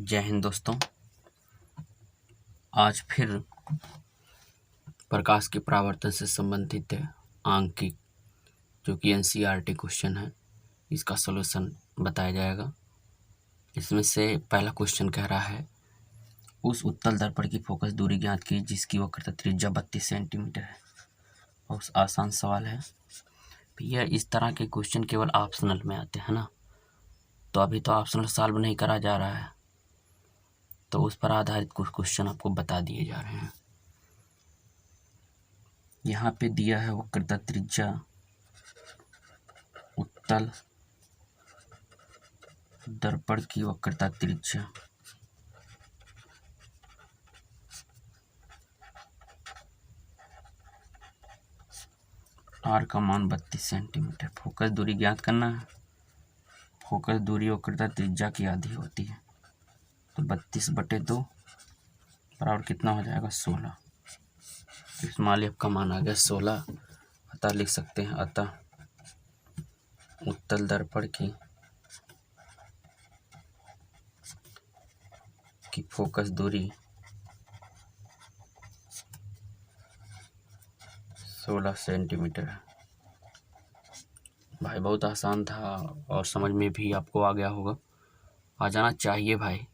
जय हिंद दोस्तों। आज फिर प्रकाश के परावर्तन से संबंधित आंकिक जो कि एनसीईआरटी क्वेश्चन है, इसका सलूशन बताया जाएगा। इसमें से पहला क्वेश्चन कह रहा है, उस उत्तल दर्पण की फोकस दूरी ज्ञात की जिसकी वक्रता त्रिज्या 32 सेंटीमीटर है। बहुत आसान सवाल है भैया। इस तरह के क्वेश्चन केवल ऑप्शनल में आते हैं ना, तो अभी तो ऑप्शनल सॉल्व नहीं करा जा रहा है, तो उस पर आधारित कुछ क्वेश्चन आपको बता दिए जा रहे हैं। यहाँ पे दिया है वक्रता त्रिज्या उत्तल दर्पण की वक्रता त्रिज्या R का मान 32 सेंटीमीटर। फोकस दूरी ज्ञात करना है। फोकस दूरी वक्रता त्रिज्या की आधी होती है, तो 32/2 बराबर कितना हो जाएगा 16। इसमें एफ का मान आ गया 16। अतः लिख सकते हैं, अतः उत्तल दर्पण की फोकस दूरी 16 सेंटीमीटर है। भाई बहुत आसान था और समझ में भी आपको आ गया होगा। आ जाना चाहिए भाई,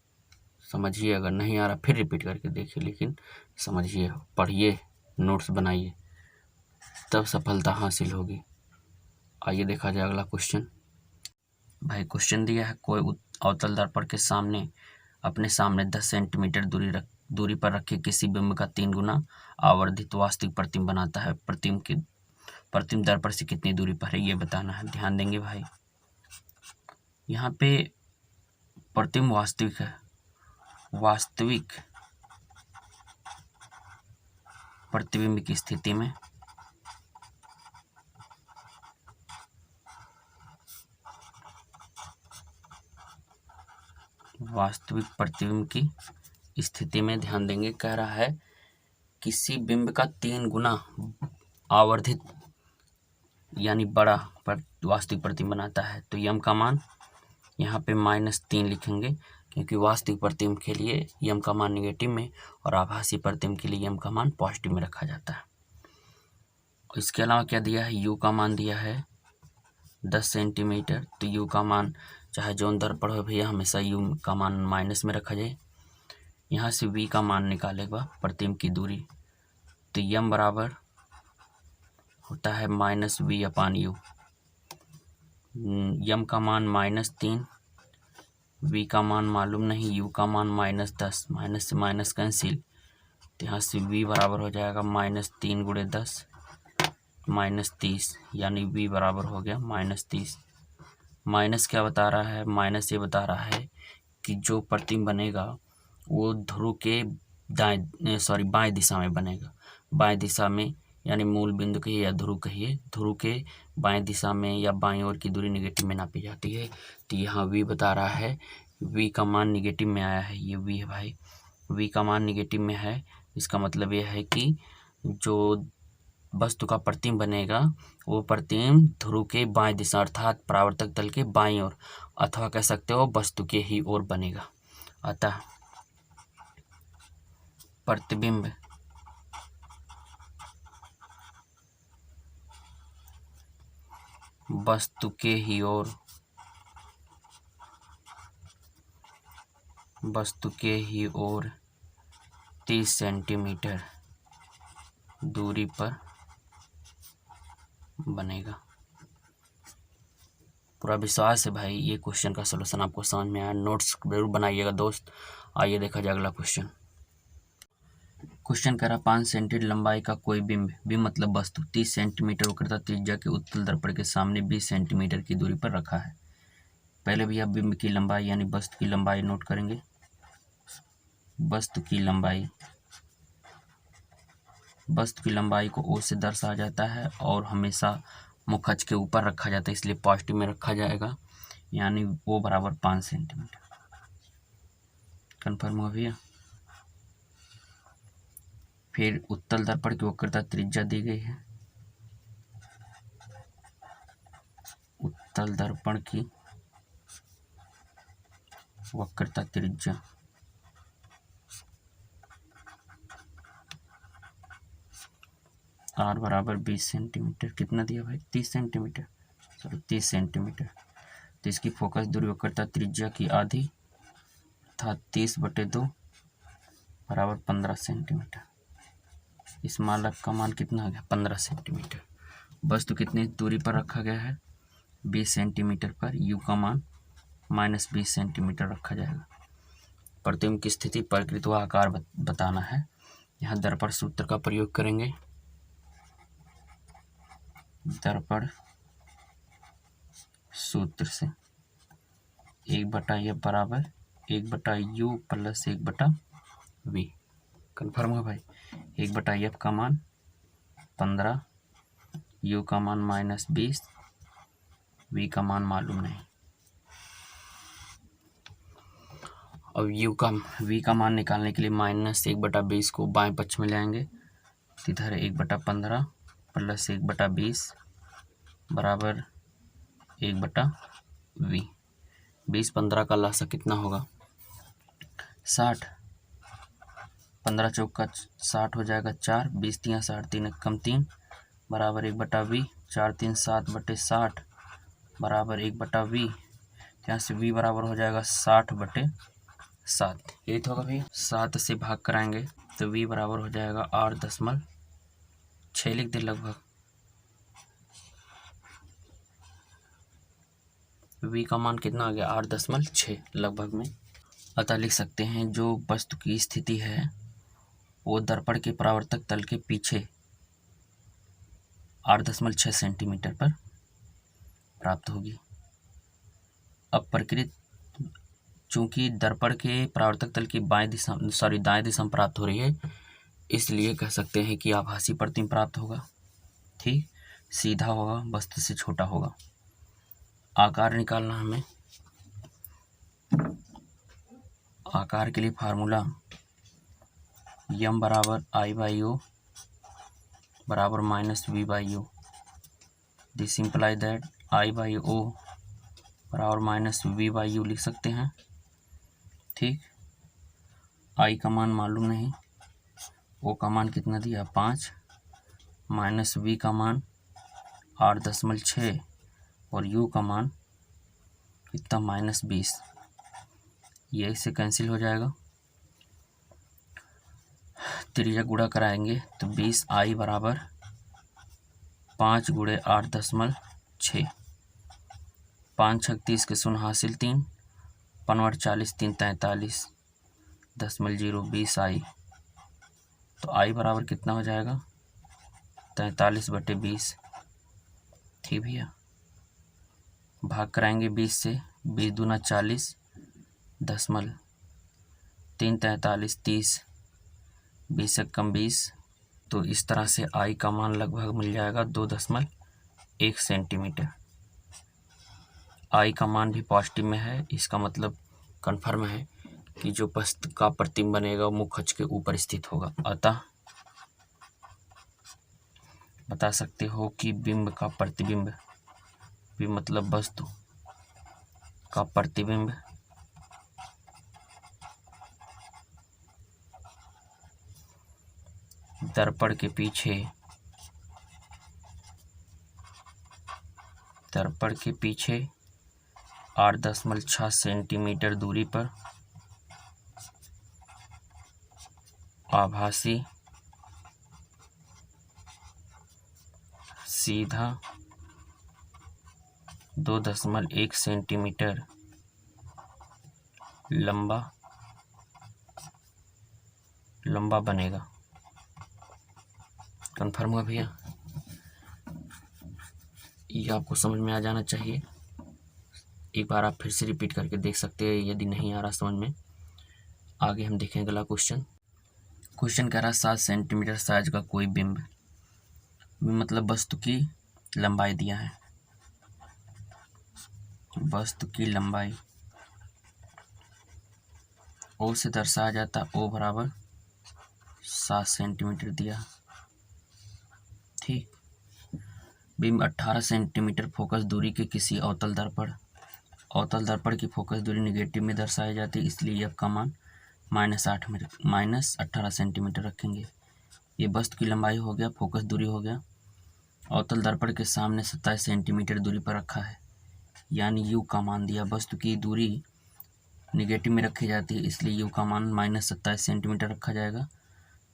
समझिए। अगर नहीं आ रहा फिर रिपीट करके देखिए, लेकिन समझिए, पढ़िए, नोट्स बनाइए, तब सफलता हासिल होगी। आइए देखा जाए अगला क्वेश्चन। भाई क्वेश्चन दिया है, कोई अवतल दर्पण के सामने अपने सामने 10 सेंटीमीटर दूरी पर रखे किसी बिंब का 3 गुना आवर्धित वास्तविक प्रतिबिंब बनाता है। प्रतिबिंब दर्पण से कितनी दूरी पर है ये बताना है। ध्यान देंगे भाई, यहाँ पे प्रतिबिंब वास्तविक है। वास्तविक प्रतिबिंब की स्थिति में वास्तविक प्रतिबिंब की स्थिति में ध्यान देंगे, कह रहा है किसी बिंब का 3 गुना आवर्धित यानी बड़ा वास्तविक प्रतिबिंब बनाता है। तो यम का मान यहाँ पे -3 लिखेंगे, क्योंकि वास्तविक प्रतिबिंब के लिए यम का मान निगेटिव में और आभासी प्रतिबिंब के लिए यम का मान पॉजिटिव में रखा जाता है। इसके अलावा क्या दिया है, यू का मान दिया है 10 सेंटीमीटर। तो यू का मान चाहे जौन दर्पण हो भैया, हमेशा यू का मान माइनस में रखा जाए। यहाँ से वी का मान निकालेगा प्रतिबिंब की दूरी, तो यम बराबर होता है -v/u। यम का मान -3, वी का मान मालूम नहीं, यू का मान -10, माइनस से माइनस कैंसिल, तो यहाँ से वी बराबर हो जाएगा -3 × 10 -30, यानी वी बराबर हो गया -30। माइनस क्या बता रहा है, माइनस ये बता रहा है कि जो प्रतिबिंब बनेगा वो ध्रुव के बाएं दिशा में बनेगा। बाएं दिशा में यानी मूल बिंदु कहिए या ध्रुव कहिए, ध्रुव के बाएं दिशा में या बाएं ओर की दूरी निगेटिव में नापी जाती है। तो यहाँ वी बता रहा है, वी का मान निगेटिव में आया है, ये वी है भाई, वी का मान निगेटिव में है। इसका मतलब यह है कि जो वस्तु का प्रतिबिंब बनेगा वो प्रतिबिंब ध्रुव के बाएं दिशा अर्थात परावर्तक तल के बाईं ओर, अथवा कह सकते हो वस्तु के ही ओर बनेगा। अतः प्रतिबिंब वस्तु के ही ओर, वस्तु के ही ओर 30 सेंटीमीटर दूरी पर बनेगा। पूरा विश्वास है भाई ये क्वेश्चन का सलूशन आपको समझ में आया। नोट्स जरूर बनाइएगा दोस्त। आइए देखा जाए अगला क्वेश्चन। क्वेश्चन कह रहा 5 सेंटीमीटर लंबाई का कोई बिंब मतलब वस्तु 30 सेंटीमीटर वक्रता त्रिज्या के उत्तल दर्पण के सामने 20 सेंटीमीटर की दूरी पर रखा है। पहले भैया बिंब की लंबाई यानी वस्तु की लंबाई नोट करेंगे। वस्तु की लंबाई को ओ से दर्शाया जाता है और हमेशा मुख अक्ष के ऊपर रखा जाता है, इसलिए पॉजिटिव में रखा जाएगा, यानी ओ बराबर 5 सेंटीमीटर। कन्फर्म हो भैया। फिर उत्तल दर्पण की वक्रता त्रिज्या दी गई है। उत्तल दर्पण की वक्रता त्रिज्या आर बराबर 20 सेंटीमीटर। कितना दिया भाई? 30 सेंटीमीटर, सॉरी 30 सेंटीमीटर। तो इसकी फोकस दूरी वक्रता त्रिज्या की आधी अर्थात 30/2 बराबर 15 सेंटीमीटर। इस मालक का मान कितना आ गया? 15 सेंटीमीटर। वस्तु कितनी दूरी पर रखा गया है? 20 सेंटीमीटर पर। यू का मान -20 सेंटीमीटर रखा जाएगा। प्रतिबिंब की स्थिति, प्रकृति व आकार बताना है। यहाँ दर्पण सूत्र का प्रयोग करेंगे। दर्पण सूत्र से 1/F बराबर 1/U प्लस 1/V। कन्फर्म है भाई? 1/F का मान 15, U का मान -20, V का मान मालूम नहीं। अब V का मान निकालने के लिए -1/20 को बाएं पक्ष में ले आएंगे। इधर 1/15 प्लस 1/20 बराबर 1/V। 20-15 का लासा कितना होगा? 60। 15 चौका 60 हो जाएगा 4, 20 तिया 60, 3 कम 3 बराबर 1/V। 4 3 7/60 बराबर 1/V। यहाँ से V बराबर हो जाएगा 60/7। यही तो होगा भैया। 7 से भाग कराएंगे तो V बराबर हो जाएगा 8.6 लिख दे लगभग। V का मान कितना आ गया? 8.6 लगभग में। अतः लिख सकते हैं जो वस्तु की स्थिति है वो दर्पण के परावर्तक तल के पीछे 8.6 सेंटीमीटर पर प्राप्त होगी। अब प्रकृति चूंकि दर्पण के परावर्तक तल की दाएं दिशा में प्राप्त हो रही है, इसलिए कह सकते हैं कि आभासी प्रतिबिंब प्राप्त होगा। ठीक, सीधा होगा, वस्तु से छोटा होगा। आकार निकालना हमें। आकार के लिए फार्मूला m बराबर I/O बराबर -V/U। This imply that I/O बराबर -V/U लिख सकते हैं। ठीक, I का मान मालूम नहीं, O का मान कितना दिया? 5, -V का मान 8.6 और U का मान कितना? -20। ये इससे कैंसिल हो जाएगा। त्रिज्या गुणा कराएंगे तो 20I बराबर 5 × 8.6। 5 6 30 के शून्य हासिल 3, 5 40 3 43 0 20I। तो I बराबर कितना हो जाएगा? 43/20। ठीक भैया, भाग कराएंगे 20 से। 20 दूना 40, 3 43 30, 20 से कम 20। तो इस तरह से I का मान लगभग मिल जाएगा 2.1 सेंटीमीटर। I का मान भी पॉजिटिव में है, इसका मतलब कन्फर्म है कि जो वस्तु का प्रतिबिंब बनेगा वो मुख्य अक्ष के ऊपर स्थित होगा। अतः बता सकते हो कि बिंब का प्रतिबिंब भी मतलब वस्तु का प्रतिबिंब दर्पण के पीछे 8.6 सेंटीमीटर दूरी पर आभासी सीधा 2.1 सेंटीमीटर लंबा बनेगा। कन्फर्म हुआ भैया? ये आपको समझ में आ जाना चाहिए। एक बार आप फिर से रिपीट करके देख सकते हैं यदि नहीं आ रहा समझ में। आगे हम देखें अगला क्वेश्चन कह रहा 7 सेंटीमीटर साइज का कोई बिंब मतलब वस्तु की लंबाई दिया है। वस्तु की लंबाई O से दर्शाया जाता, O बराबर 7 सेंटीमीटर दिया। ठीक, बिंब 18 सेंटीमीटर फोकस दूरी के किसी अवतल दर्पण की फोकस दूरी निगेटिव में दर्शाई जाती है, इसलिए F का मान -18 सेंटीमीटर रखेंगे। ये वस्तु की लंबाई हो गया, फोकस दूरी हो गया, अवतल दर्पण के सामने 27 सेंटीमीटर दूरी पर रखा है, यानी यू का मान दिया। वस्तु की दूरी निगेटिव में रखी जाती है, इसलिए यू का मान -27 सेंटीमीटर रखा जाएगा।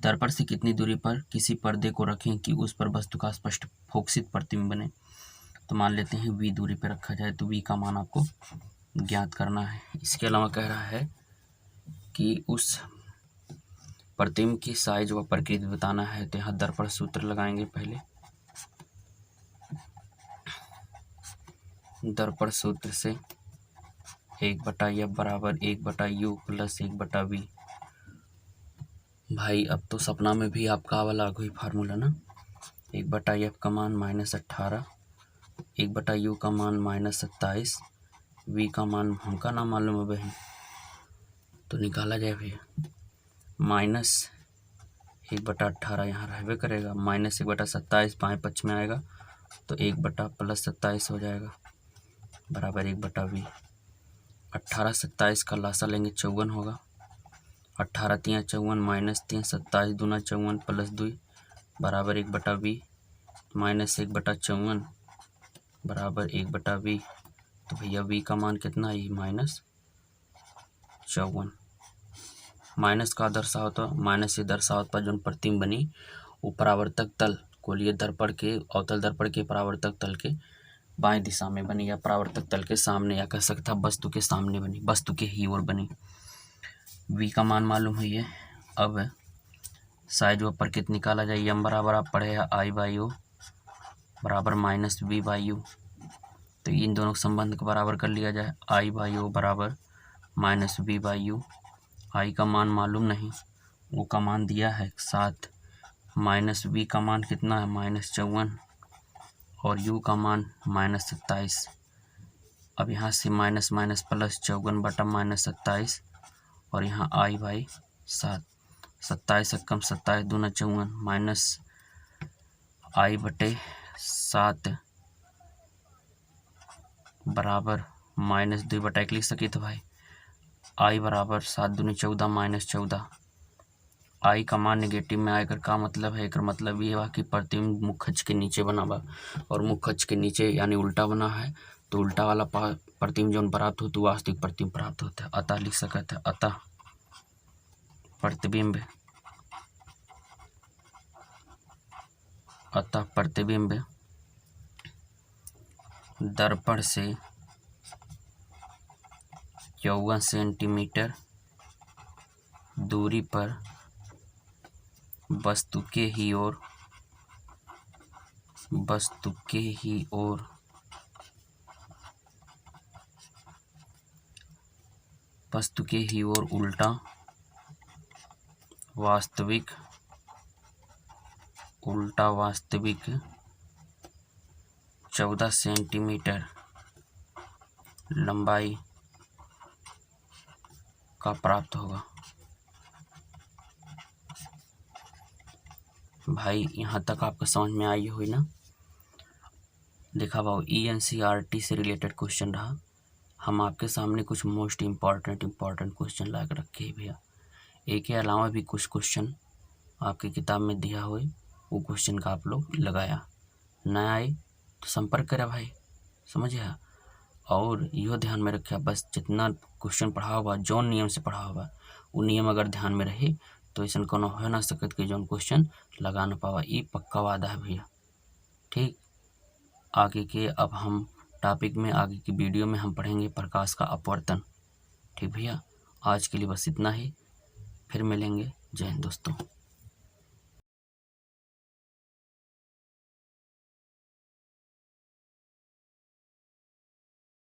दर्पण से कितनी दूरी पर किसी पर्दे को रखें कि उस पर वस्तु का स्पष्ट फोकसित प्रतिबिंब बने, तो मान लेते हैं वी दूरी पर रखा जाए, तो वी का मान आपको ज्ञात करना है। इसके अलावा कह रहा है कि उस प्रतिबिंब की साइज व प्रकृति बताना है, तो यहाँ दर्पण सूत्र लगाएंगे। पहले दर्पण सूत्र से 1/F बराबर 1/U प्लस 1/V। भाई अब तो सपना में भी आपका वाला कोई फार्मूला ना, 1/F का मान -18, 1/U का मान -27, V का मान हमका ना मालूम है बहन, तो निकाला जाए भैया। -1/18 यहाँ रहबे करेगा, -1/27 बाएं पक्ष में आएगा, तो 1/+27 हो जाएगा बराबर 1/V। 18 27 का लासा लेंगे 54 होगा, 18 3 54 -3 27 दूना 54 +2 बराबर 1/V, -1/54 बराबर 1/V। तो भैया V का मान कितना है, -54। माइनस का दर्शाओ, तो माइनस से दर्शाओ पर जो प्रतिबिंब बनी वो परावर्तक तल गोलीय दर्पण के अवतल दर्पण के परावर्तक तल के बाएं दिशा में बनी, या परावर्तक तल के सामने, या कह सकता वस्तु के सामने बनी, वस्तु के ही ओर बनी। V का मान मालूम हुई है। अब साइज व प्रकृति निकाला जाए। m बराबर आप पढ़े हैं I/O बराबर -V/U, तो इन दोनों संबंध को बराबर कर लिया जाए। I/O बराबर -V/U। I का मान मालूम नहीं, वो का मान दिया है 7, -V का मान कितना है -54 और U का मान -27। अब यहाँ से माइनस माइनस प्लस 54 - 27 और यहाँ I/7, 27 कम 27 दूना 54 -I/7 बराबर -2/1 लिख सके, तो भाई I बराबर 7 दूनी 14 -14। I का मान निगेटिव में आएगा, का मतलब है, एक मतलब ये है कि प्रतिबिंब मुख्य अक्ष के नीचे बना हुआ, और मुख्य अक्ष के नीचे यानी उल्टा बना है, तो उल्टा वाला प्रतिबिंब जो प्राप्त होता है वास्तविक प्रतिबिंब प्राप्त होता है। अतः लिख सकते हैं, अतः प्रतिबिंब दर्पण से 54 सेंटीमीटर दूरी पर वस्तु के ही ओर उल्टा वास्तविक 14 सेंटीमीटर लंबाई का प्राप्त होगा। भाई यहाँ तक आपको समझ में आई हुई ना। देखा भाव ENCERT से रिलेटेड क्वेश्चन रहा, हम आपके सामने कुछ मोस्ट इम्पॉर्टेंट क्वेश्चन ला कर रखे हैं भैया। एक के अलावा भी कुछ क्वेश्चन आपकी किताब में दिया हुआ, वो क्वेश्चन का आप लोग लगाया। न आए तो संपर्क करें भाई, समझिए। और यह ध्यान में रखिए, बस जितना क्वेश्चन पढ़ा हुआ, जो नियम से पढ़ा हुआ, वो नियम अगर ध्यान में रहे तो ऐसा कोनो हो ना सकत कि जो क्वेश्चन लगा ना पावा। ये पक्का वादा है भैया, ठीक। आगे के अब हम टॉपिक में, आगे की वीडियो में हम पढ़ेंगे प्रकाश का अपवर्तन, ठीक भैया। आज के लिए बस इतना ही, फिर मिलेंगे। जय हिंद दोस्तों।